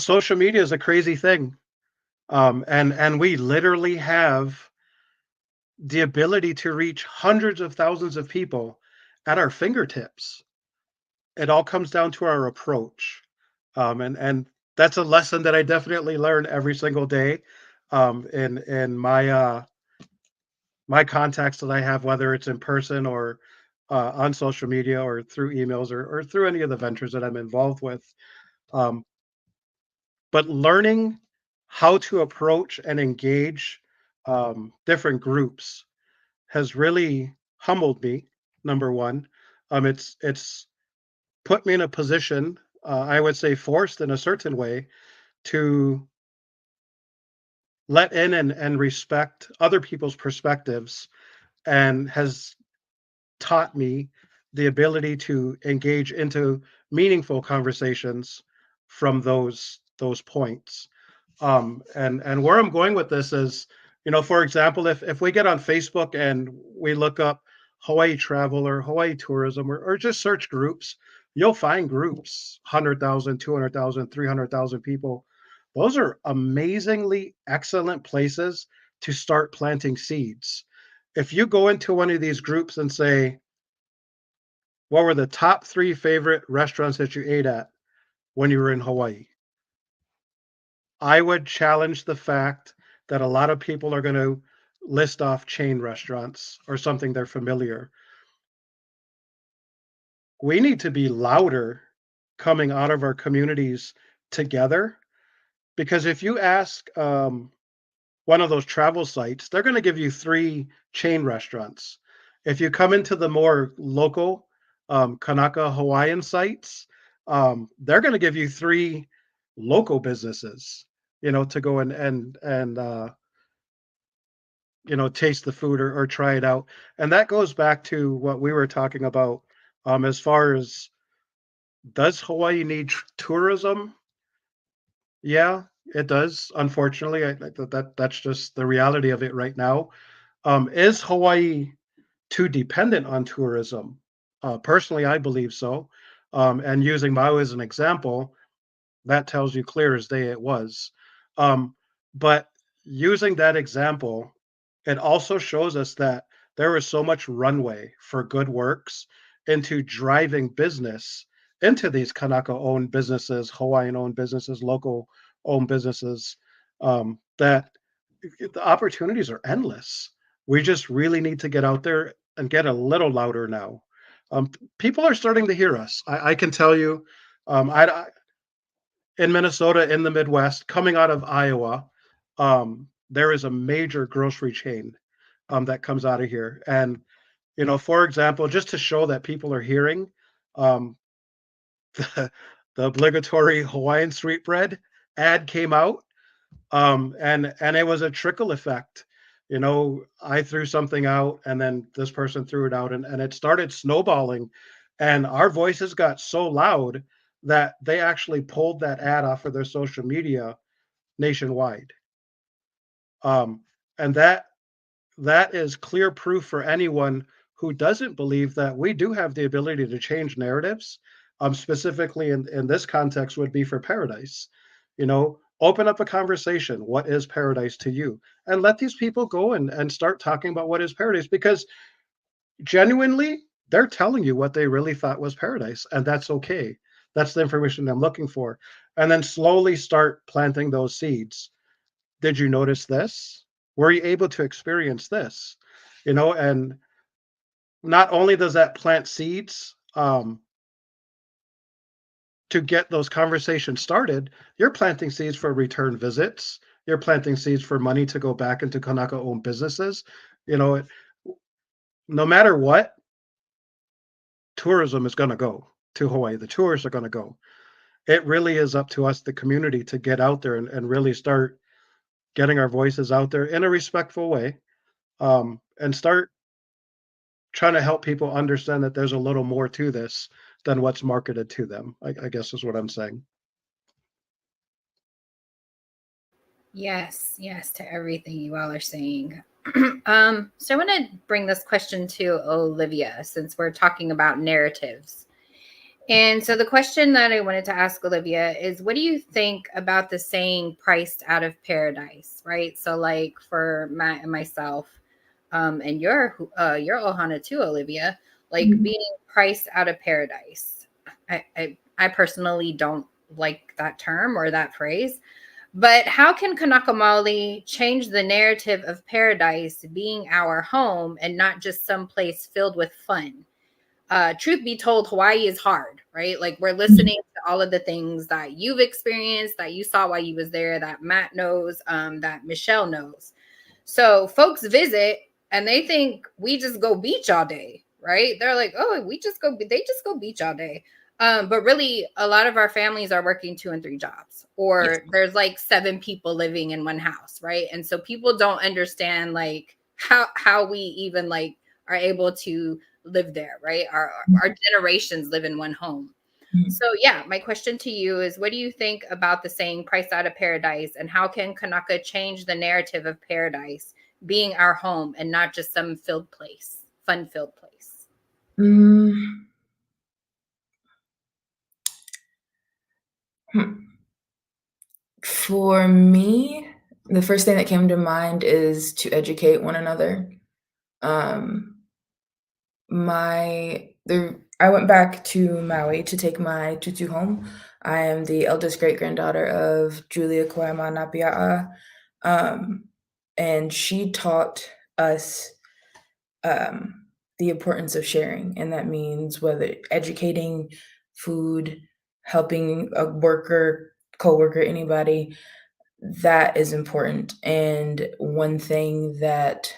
social media is a crazy thing. And we literally have the ability to reach hundreds of thousands of people at our fingertips. It all comes down to our approach. And that's a lesson that I definitely learn every single day, in my contacts that I have, whether it's in person or on social media or through emails or through any of the ventures that I'm involved with. Um, but learning how to approach and engage different groups has really humbled me. Number one, it's put me in a position, I would say forced in a certain way, to let in and respect other people's perspectives, and has taught me the ability to engage into meaningful conversations from those points. And where I'm going with this is, for example, if we get on Facebook and we look up Hawaii travel or Hawaii tourism, or just search groups, you'll find groups 100,000, 200,000, 300,000 people. Those are amazingly excellent places to start planting seeds. If you go into one of these groups and say, what were the top 3 favorite restaurants that you ate at when you were in Hawaii? I would challenge the fact that a lot of people are going to list off chain restaurants or something they're familiar. We need to be louder coming out of our communities together, because if you ask one of those travel sites, they're going to give you 3 chain restaurants. If you come into the more local Kānaka Hawaiian sites, they're going to give you 3 local businesses, to go and taste the food, or try it out. And that goes back to what we were talking about, as far as, does Hawaii need tourism? Yeah, it does. Unfortunately, that's just the reality of it right now. Is Hawaii too dependent on tourism? Personally, I believe so. And using Maui as an example, that tells you clear as day it was. But using that example, it also shows us that there is so much runway for good works into driving business into these Kanaka-owned businesses, Hawaiian-owned businesses, local-owned businesses, that the opportunities are endless. We just really need to get out there and get a little louder now. People are starting to hear us. I can tell you, in Minnesota, in the Midwest, coming out of Iowa, there is a major grocery chain that comes out of here. And, for example, just to show that people are hearing, um, the obligatory Hawaiian sweetbread ad came out, and it was a trickle effect. You know, I threw something out, and then this person threw it out, and it started snowballing, and our voices got so loud that they actually pulled that ad off of their social media nationwide. And that is clear proof for anyone who doesn't believe that we do have the ability to change narratives. Specifically in this context would be for paradise. You know, open up a conversation. What is paradise to you? And let these people go and start talking about what is paradise, because genuinely they're telling you what they really thought was paradise, and that's okay. That's the information I'm looking for. And then slowly start planting those seeds. Did you notice this? Were you able to experience this? You know, and not only does that plant seeds to get those conversations started, you're planting seeds for return visits. You're planting seeds for money to go back into Kānaka-owned businesses. You know, no matter what, tourism is going to go to Hawaii. The tourists are going to go. It really is up to us, the community, to get out there and really start getting our voices out there in a respectful way, and start trying to help people understand that there's a little more to this than what's marketed to them, I guess is what I'm saying. Yes, yes, to everything you all are saying. So I want to bring this question to Olivia, since we're talking about narratives. And so the question that I wanted to ask Olivia is, what do you think about the saying priced out of paradise, right? So like for Matt and myself, and your ohana too, Olivia, like being priced out of paradise. I personally don't like that term or that phrase, but how can Kānaka Maoli change the narrative of paradise being our home and not just some place filled with fun? Truth be told, Hawaii is hard, right? Like we're listening to all of the things that you've experienced, that you saw while you was there, that Matt knows, that Michelle knows. So folks visit and they think we just go beach all day, right? They're like, oh, they just go beach all day. But really, a lot of our families are working 2 and 3 jobs, or yes, there's like 7 people living in one house, right? And so people don't understand like how we even like are able to live there, right? Our generations live in one home. So yeah, my question to you is, what do you think about the saying priced out of paradise, and how can Kānaka change the narrative of paradise being our home and not just some fun-filled place? For me, the first thing that came to mind is to educate one another. I went back to Maui to take my tutu home. I am the eldest great-granddaughter of Julia Kauaima Napia'a, and she taught us the importance of sharing, and that means whether educating, food, helping a worker, coworker, anybody, that is important. And one thing that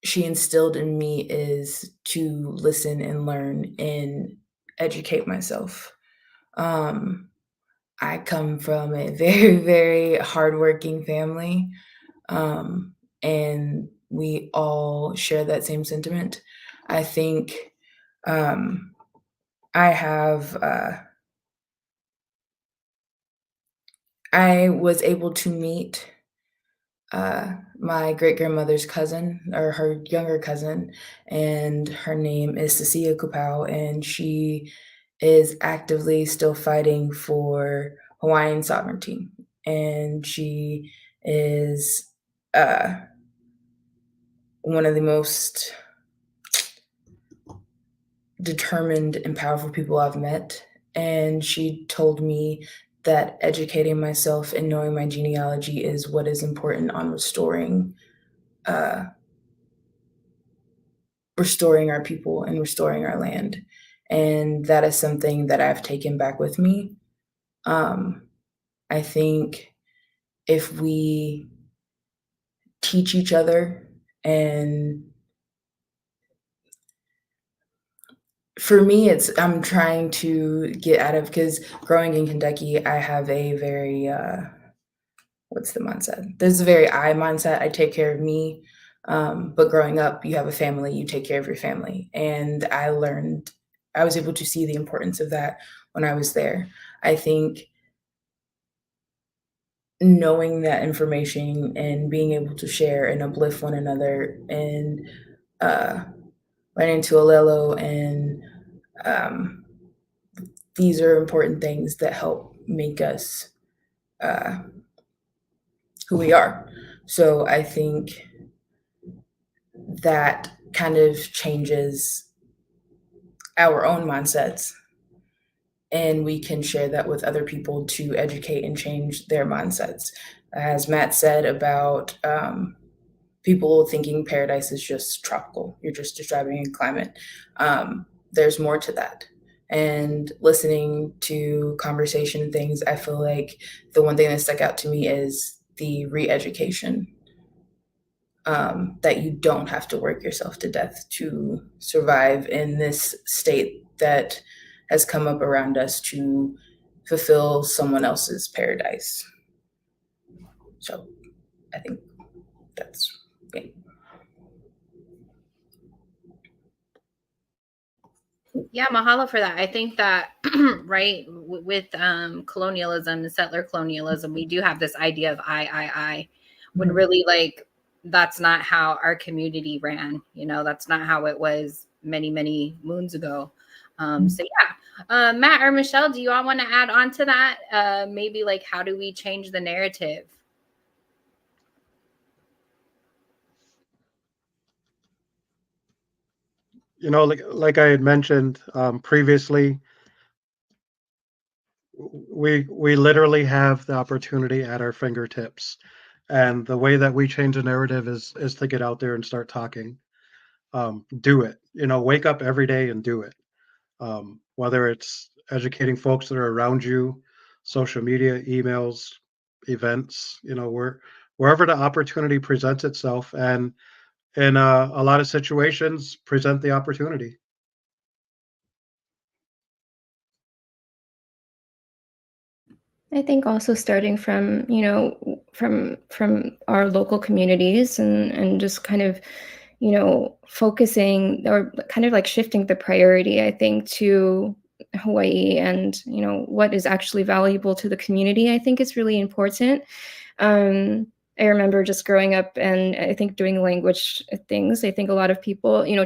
she instilled in me is to listen and learn and educate myself. I come from a very, very hardworking family, and we all share that same sentiment. I think I was able to meet my great-grandmother's cousin, or her younger cousin, and her name is Cecilia Kupau, and she is actively still fighting for Hawaiian sovereignty. And she is one of the most determined and powerful people I've met. And she told me that educating myself and knowing my genealogy is what is important on restoring our people and restoring our land. And that is something that I've taken back with me. I think if we teach each other and For me, I'm trying to get out of, because growing in Kentucky, I have a very what's the mindset? There's a very I mindset. I take care of me. But growing up, you have a family, you take care of your family. And I was able to see the importance of that when I was there. I think knowing that information and being able to share and uplift one another and learning to alelo, and these are important things that help make us who we are. So I think that kind of changes our own mindsets, and we can share that with other people to educate and change their mindsets. As Matt said about people thinking paradise is just tropical, you're just describing a climate. There's more to that. And listening to conversation things, I feel like the one thing that stuck out to me is the re-education. That you don't have to work yourself to death to survive in this state that has come up around us to fulfill someone else's paradise. So I think that's it. Yeah, mahalo for that. I think that, right, with colonialism and settler colonialism, we do have this idea of I, when really, like, that's not how our community ran. You know, that's not how it was many, many moons ago. So yeah, Matt or Michelle, do you all want to add on to that? Maybe like, how do we change the narrative? You know, like I had mentioned previously, we literally have the opportunity at our fingertips, and the way that we change the narrative is to get out there and start talking. Do it. You know, wake up every day and do it. Whether it's educating folks that are around you, social media, emails, events, you know, wherever the opportunity presents itself, and in a lot of situations, present the opportunity. I think also starting from, you know, from our local communities, and just kind of, you know, focusing or kind of like shifting the priority, I think, to Hawaii and, you know, what is actually valuable to the community, I think is really important. I remember just growing up and I think doing language things. I think a lot of people, you know,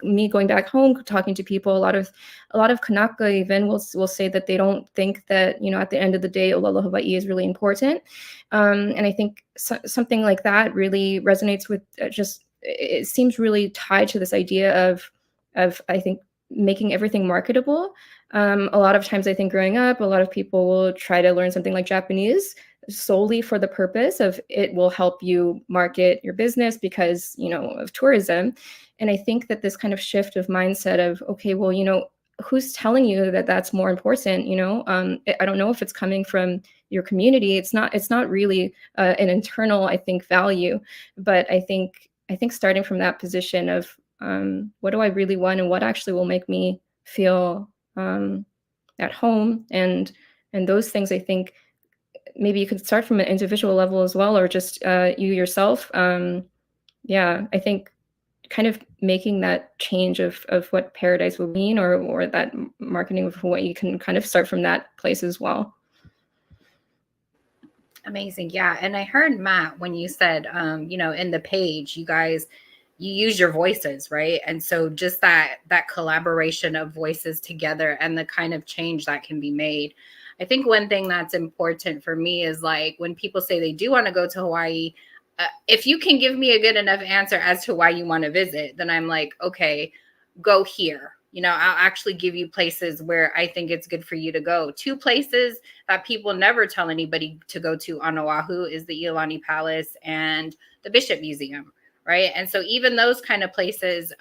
me going back home, talking to people, a lot of Kānaka even will say that they don't think that, you know, at the end of the day, Olelo Hawaii is really important. And I think something like that really resonates with just, it seems really tied to this idea of I think making everything marketable. A lot of times I think growing up, a lot of people will try to learn something like Japanese solely for the purpose of it will help you market your business because, you know, of tourism. And I think that this kind of shift of mindset of, okay, well, you know, who's telling you that that's more important? You know, I don't know if it's coming from your community. It's not really an internal, I think, value, but I think starting from that position of what do I really want and what actually will make me feel at home, and those things, I think maybe you could start from an individual level as well, or just you yourself. Yeah, I think kind of making that change of what paradise will mean, or that marketing of Hawaii can kind of start from that place as well. Amazing. Yeah. And I heard Matt when you said, you know, in the page, you use your voices, right? And so just that collaboration of voices together and the kind of change that can be made. I think one thing that's important for me is like when people say they do want to go to Hawaii, if you can give me a good enough answer as to why you want to visit, then I'm like, okay, go here. You know, I'll actually give you places where I think it's good for you to go. 2 places that people never tell anybody to go to on Oahu is the Iolani Palace and the Bishop Museum, right? And so even those kind of places,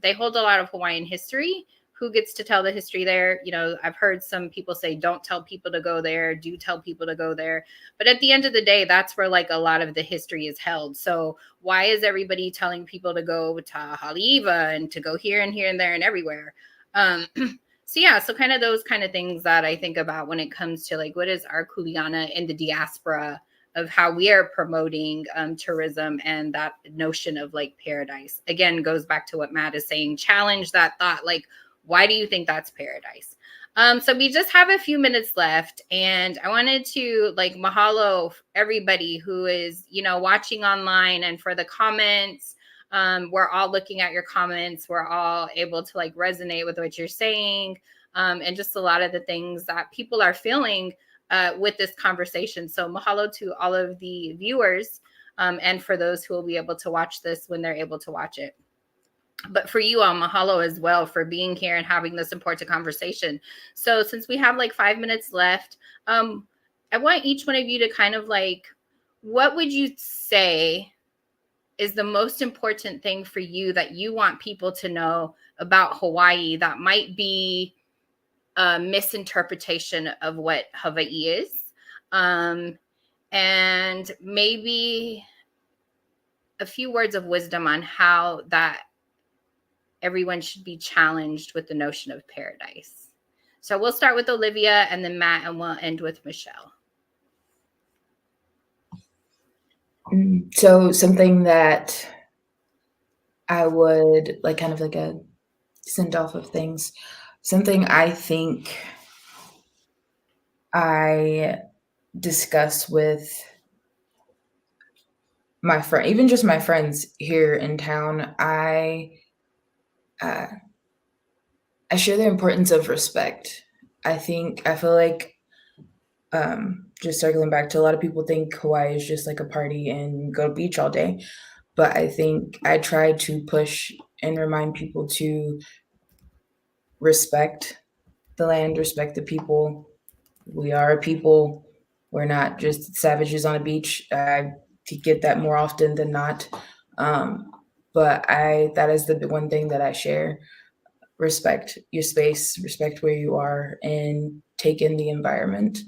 they hold a lot of Hawaiian history. Who gets to tell the history there? You know, I've heard some people say, don't tell people to go there, do tell people to go there. But at the end of the day, that's where like a lot of the history is held. So why is everybody telling people to go to Haleiwa and to go here and here and there and everywhere? So yeah, so kind of those kind of things that I think about when it comes to like what is our kuleana in the diaspora of how we are promoting tourism, and that notion of like paradise again goes back to what Matt is saying. Challenge that thought, like, why do you think that's paradise? So we just have a few minutes left, and I wanted to like mahalo everybody who is, you know, watching online, and for the comments. We're all looking at your comments. We're all able to like resonate with what you're saying, and just a lot of the things that people are feeling with this conversation. So mahalo to all of the viewers, and for those who will be able to watch this when they're able to watch it. But for you all, mahalo as well for being here and having this important conversation. So since we have like 5 minutes left, I want each one of you to kind of like, what would you say is the most important thing for you that you want people to know about Hawaii that might be a misinterpretation of what Hawaii is? And maybe a few words of wisdom on how that everyone should be challenged with the notion of paradise. So we'll start with Olivia and then Matt, and we'll end with Michelle. So something that I would like, kind of like a send off of things, something I think I discuss with my friend, even just my friends here in town, I share the importance of respect. I feel like, just circling back to, a lot of people think Hawaii is just like a party and go to the beach all day. But I think I try to push and remind people to respect the land, respect the people. We are a people. We're not just savages on a beach. I get that more often than not. But that is the one thing that I share. Respect your space, respect where you are, and take in the environment,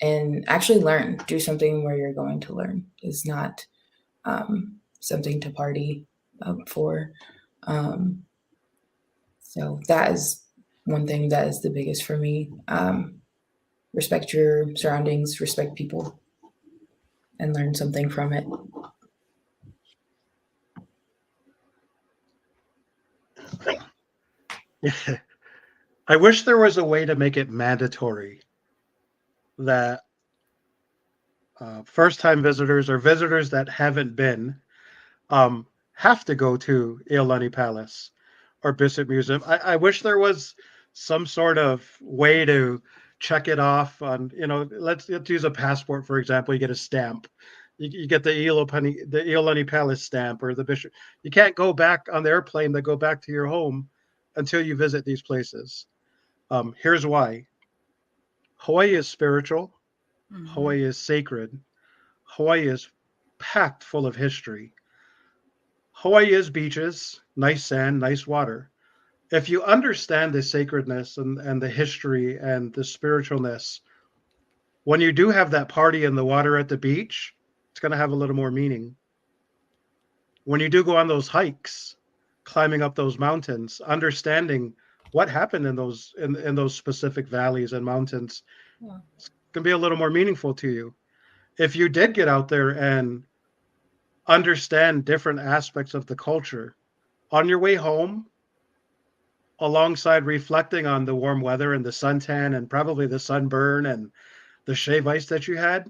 and actually learn. Do something where you're going to learn. It's not something to party for. So that is one thing that is the biggest for me. Respect your surroundings, respect people, and learn something from it. I wish there was a way to make it mandatory that first-time visitors or visitors that haven't been have to go to Iolani Palace or Bishop Museum. I wish there was some sort of way to check it off on, you know, let's use a passport, for example. You get a stamp. You get the Iolani Palace stamp or the Bishop. You can't go back on the airplane that go back to your home until you visit these places. Here's why. Hawaii is spiritual. Mm-hmm. Hawaii is sacred. Hawaii is packed full of history. Hawaii is beaches, nice sand, nice water. If you understand the sacredness and the history and the spiritualness, when you do have that party in the water at the beach, it's going to have a little more meaning. When you do go on those hikes, climbing up those mountains, understanding what happened in those specific valleys and mountains, it's going to be a little more meaningful to you. If you did get out there and understand different aspects of the culture on your way home, alongside reflecting on the warm weather and the suntan and probably the sunburn and the shave ice that you had,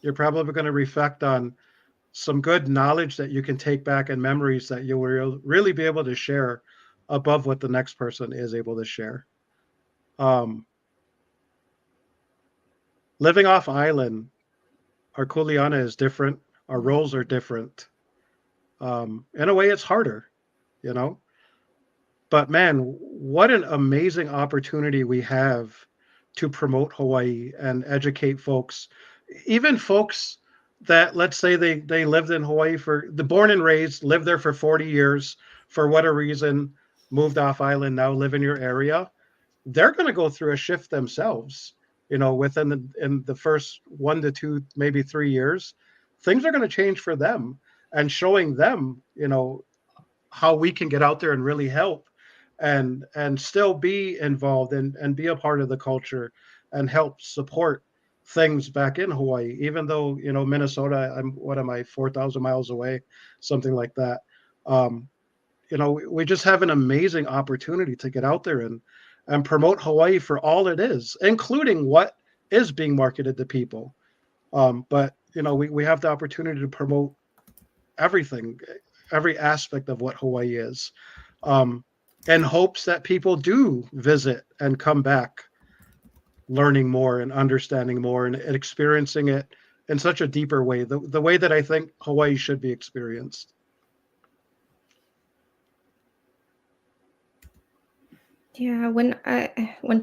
you're probably going to reflect on some good knowledge that you can take back and memories that you will really be able to share above what the next person is able to share. Living off island, our kuleana is different. Our roles are different. In a way, it's harder, you know. But man, what an amazing opportunity we have to promote Hawaii and educate folks, even folks that, let's say they lived in Hawaii born and raised, lived there for 40 years, for whatever reason, moved off island, now live in your area. They're going to go through a shift themselves, you know, in the first 1 to 2, maybe 3 years. Things are going to change for them, and showing them, you know, how we can get out there and really help and still be involved and be a part of the culture and help support things back in Hawaii, even though, Minnesota, I'm, what am I, 4,000 miles away, something like that. Um, we just have an amazing opportunity to get out there and promote Hawaii for all it is, including what is being marketed to people. But we have the opportunity to promote everything, every aspect of what Hawaii is, um, in hopes that people do visit and come back learning more and understanding more and experiencing it in such a deeper way, the way that I think Hawaii should be experienced. Yeah, when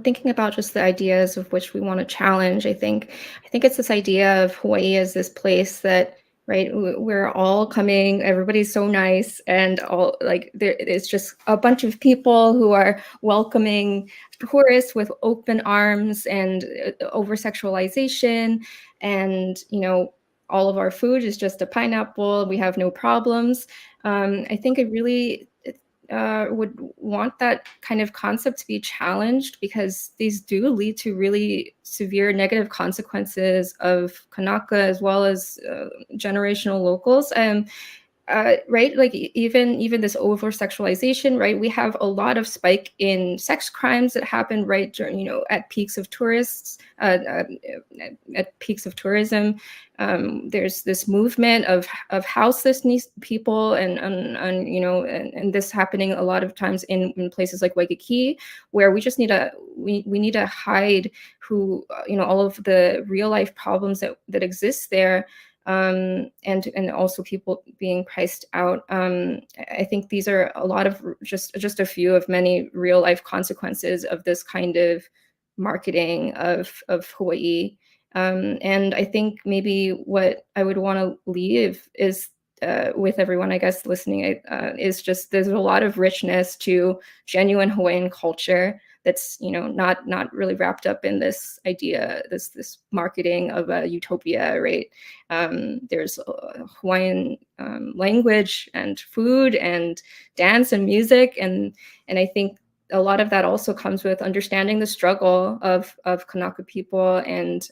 thinking about just the ideas of which we want to challenge, I think it's this idea of Hawaii as this place that, right, we're all coming, everybody's so nice, and all like it's just a bunch of people who are welcoming tourists with open arms and over sexualization, and all of our food is just a pineapple. We have no problems. I think it really would want that kind of concept to be challenged, because these do lead to really severe negative consequences of Kānaka as well as generational locals. Right, like even this over sexualization, right? We have a lot of spike in sex crimes that happen right during, at peaks of tourists, at peaks of tourism. There's this movement of houselessness people, and this happening a lot of times in places like Waikiki, where we just need we need to hide all of the real life problems that exist there. And also people being priced out. I think these are a lot of just a few of many real life consequences of this kind of marketing of Hawaii. And I think maybe what I would want to leave is with everyone, I guess, listening, is just there's a lot of richness to genuine Hawaiian culture that's not really wrapped up in this idea, this marketing of a utopia, right? There's Hawaiian language and food and dance and music, and I think a lot of that also comes with understanding the struggle of Kānaka people, and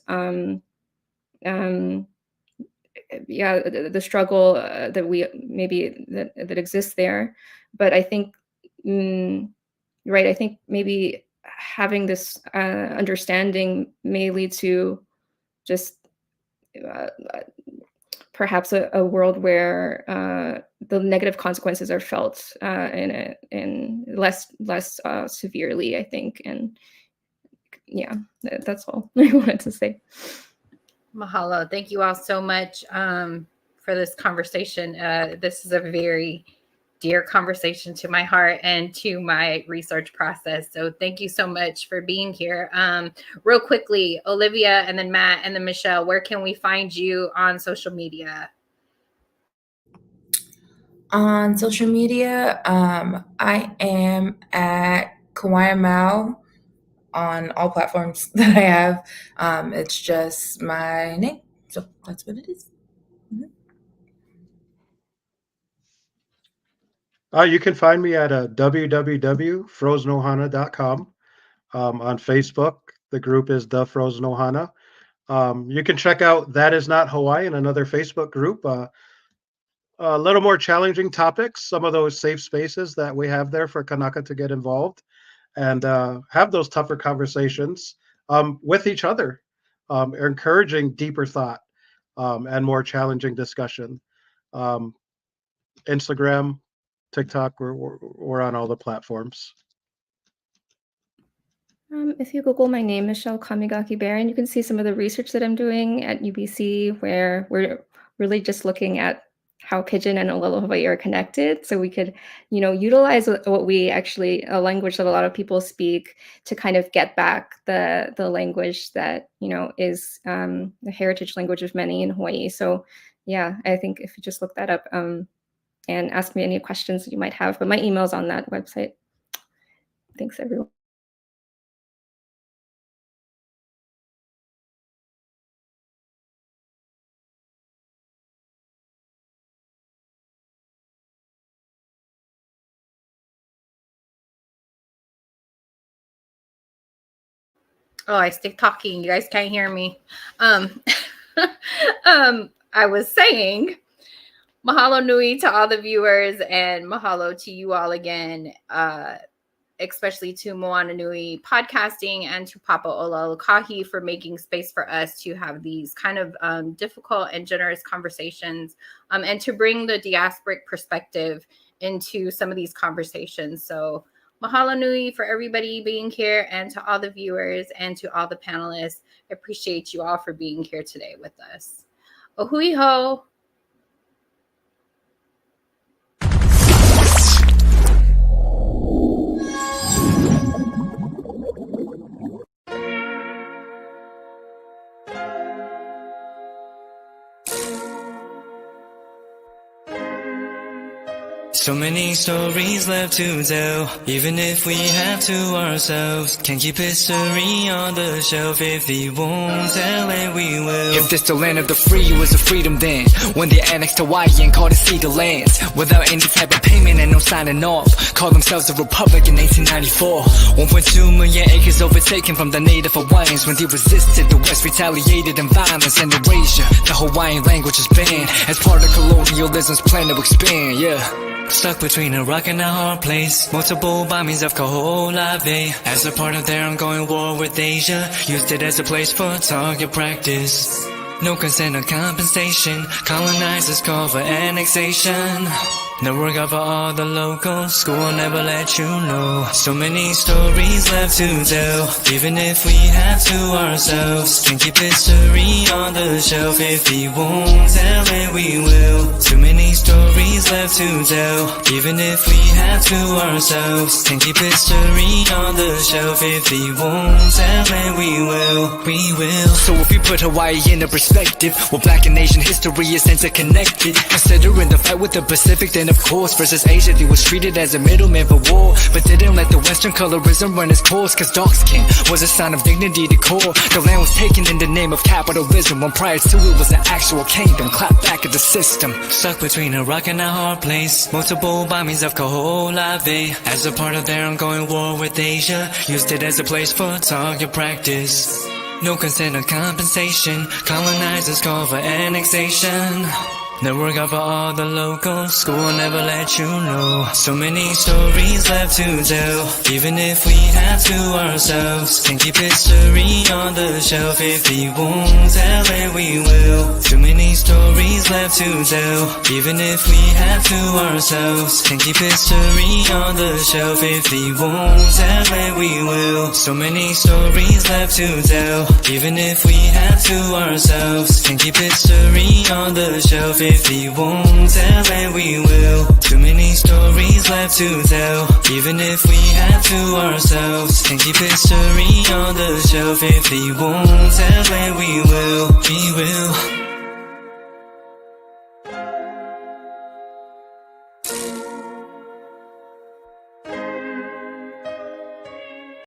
yeah, the struggle that we maybe that exists there. But I think right, I think maybe having this understanding may lead to just uh, perhaps a world where the negative consequences are felt in less severely, I think. And yeah, that's all I wanted to say. Mahalo. Thank you all so much for this conversation. This is a very dear conversation to my heart and to my research process. So thank you so much for being here. Real quickly, Olivia, and then Matt, and then Michelle, where can we find you on social media? On social media, I am at Kawaii Mao on all platforms that I have. It's just my name. So that's what it is. You can find me at www.frozenohana.com. On Facebook, the group is The Frozen Ohana. You can check out That Is Not Hawaiian, another Facebook group. A little more challenging topics, some of those safe spaces that we have there for Kānaka to get involved and have those tougher conversations with each other, encouraging deeper thought and more challenging discussion. Instagram, TikTok, we're on all the platforms. If you Google my name, Michelle Kamigaki Barron, you can see some of the research that I'm doing at UBC, where we're really just looking at how Pidgin and Olelo Hawaii are connected. So we could, utilize what we actually, a language that a lot of people speak, to kind of get back the language that, is the heritage language of many in Hawaii. So yeah, I think if you just look that up and ask me any questions that you might have, but my email's on that website. Thanks, everyone. Oh, I stick talking. You guys can't hear me. I was saying mahalo nui to all the viewers and mahalo to you all again, especially to Moana Nui podcasting and to Papa Ola Lōkahi for making space for us to have these kind of difficult and generous conversations, and to bring the diasporic perspective into some of these conversations. So mahalo nui for everybody being here, and to all the viewers and to all the panelists. I appreciate you all for being here today with us. Ohui ho. So many stories left to tell, even if we have to ourselves. Can't keep history on the shelf. If we won't tell it, we will. If this the land of the free, it was a freedom then. When they annexed Hawaii and called it Cedar Lands, without any type of payment and no signing off. Called themselves a republic in 1894. 1.2 million acres overtaken from the native Hawaiians. When they resisted, the West retaliated in violence and erasure. The Hawaiian language is banned as part of colonialism's plan to expand, yeah. Stuck between a rock and a hard place. Multiple bombings of Kaho'olawe as a part of their ongoing war with Asia. Used it as a place for target practice. No consent or compensation. Colonizers call for annexation. No work out for all the locals. School will never let you know. So many stories left to tell, even if we have to ourselves. Can't keep history on the shelf. If we won't tell it, we will. Too many stories left to tell, even if we have to ourselves. Can't keep history on the shelf. If we won't tell it, we will. We will. So if you put Hawaii in a perspective, well, Black and Asian history is interconnected. Considering the fight with the Pacific, then of course, versus Asia, he was treated as a middleman for war, but didn't let the Western colorism run its course, cause dark skin was a sign of dignity to core. The land was taken in the name of capitalism, when prior to it was an actual kingdom. Clap back at the system. Stuck between a rock and a hard place. Multiple bombings of Kaho'olawe as a part of their ongoing war with Asia. Used it as a place for target practice. No consent or compensation. Colonizers call for annexation. No work out for all the locals. School will never let you know. So many stories left to tell, even if we have to ourselves. Can't keep history on the shelf. If we won't tell it, we will. Too many stories left to tell, even if we have to ourselves. Can't keep history on the shelf. If we won't tell it, we will. So many stories left to tell, even if we have to ourselves. Can't keep history on the shelf. If we won't tell it, we will. Too many stories left to tell, even if we have to ourselves. Can't keep history on the shelf. If we won't tell it, we will. We will.